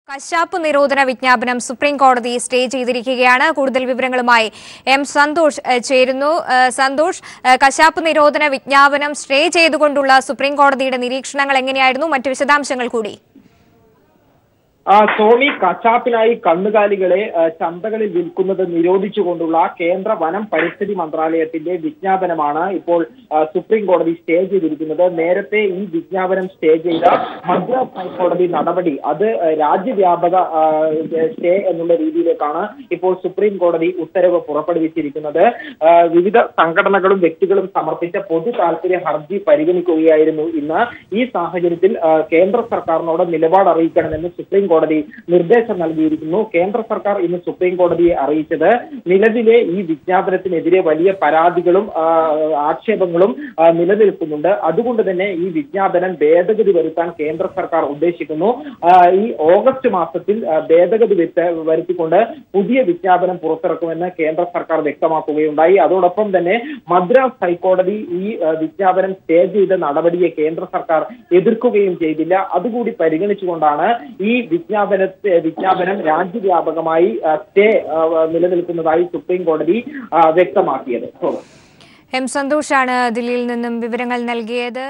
കശാപ്പ് നിരോധന വിജ്ഞാപനം സുപ്രീം കോടതി സ്റ്റേ ചെയ്തിരിക്കുകയാണ്. കൂടുതൽ വിവരങ്ങളുമായി എം സന്തോഷ് ചേരുന്നു. സന്തോഷ്, കശാപ്പ് നിരോധന വിജ്ഞാപനം സ്റ്റേ ചെയ്തുകൊണ്ടുള്ള സുപ്രീം കോടതിയുടെ നിരീക്ഷണങ്ങൾ എങ്ങനെയായിരുന്നു? മറ്റു വിശദാംശങ്ങൾ കൂടി. സോണി, കശാപ്പിനായി കന്നുകാലികളെ ചന്തകളിൽ വിൽക്കുന്നത് നിരോധിച്ചുകൊണ്ടുള്ള കേന്ദ്ര വനം പരിസ്ഥിതി മന്ത്രാലയത്തിന്റെ വിജ്ഞാപനമാണ് ഇപ്പോൾ സുപ്രീം കോടതി സ്റ്റേ ചെയ്തിരിക്കുന്നത്. നേരത്തെ ഈ വിജ്ഞാപനം സ്റ്റേ ചെയ്ത മദ്രാസ് ഹൈക്കോടതി നടപടി അത് രാജ്യവ്യാപക സ്റ്റേ എന്നുള്ള രീതിയിലേക്കാണ് ഇപ്പോൾ സുപ്രീം കോടതി ഉത്തരവ് പുറപ്പെടുവിച്ചിരിക്കുന്നത്. വിവിധ സംഘടനകളും വ്യക്തികളും സമർപ്പിച്ച പൊതു താൽപര്യ ഹർജി പരിഗണിക്കുകയായിരുന്നു ഇന്ന്. ഈ സാഹചര്യത്തിൽ കേന്ദ്ര സർക്കാരിനോട് നിലപാട് അറിയിക്കണമെന്ന് സുപ്രീം കോടതി നിർദ്ദേശം നൽകിയിരിക്കുന്നു. കേന്ദ്ര സർക്കാർ ഇന്ന് സുപ്രീം കോടതിയെ അറിയിച്ചത് നിലവിലെ ഈ വിജ്ഞാപനത്തിനെതിരെ വലിയ പരാതികളും ആക്ഷേപങ്ങളും നിലനിൽക്കുന്നുണ്ട്. അതുകൊണ്ട് തന്നെ ഈ വിജ്ഞാപനം ഭേദഗതി വരുത്താൻ കേന്ദ്ര സർക്കാർ ഉദ്ദേശിക്കുന്നു. ഈ ഓഗസ്റ്റ് മാസത്തിൽ ഭേദഗതി വരുത്തിക്കൊണ്ട് പുതിയ വിജ്ഞാപനം പുറത്തിറക്കുമെന്ന് കേന്ദ്ര സർക്കാർ വ്യക്തമാക്കുകയുണ്ടായി. അതോടൊപ്പം തന്നെ മദ്രാസ് ഹൈക്കോടതി ഈ വിജ്ഞാപനം സ്റ്റേ ചെയ്ത നടപടിയെ കേന്ദ്ര സർക്കാർ എതിർക്കുകയും ചെയ്തില്ല. അതുകൂടി പരിഗണിച്ചുകൊണ്ടാണ് ഈ വിജ്ഞാപനം രാജ്യവ്യാപകമായി സ്റ്റേ നിലനിൽക്കുന്നതായി സുപ്രീം കോടതി വ്യക്തമാക്കിയത്. എം സന്തോഷാണ് ദില്ലിയിൽ നിന്നും വിവരങ്ങൾ നൽകിയത്.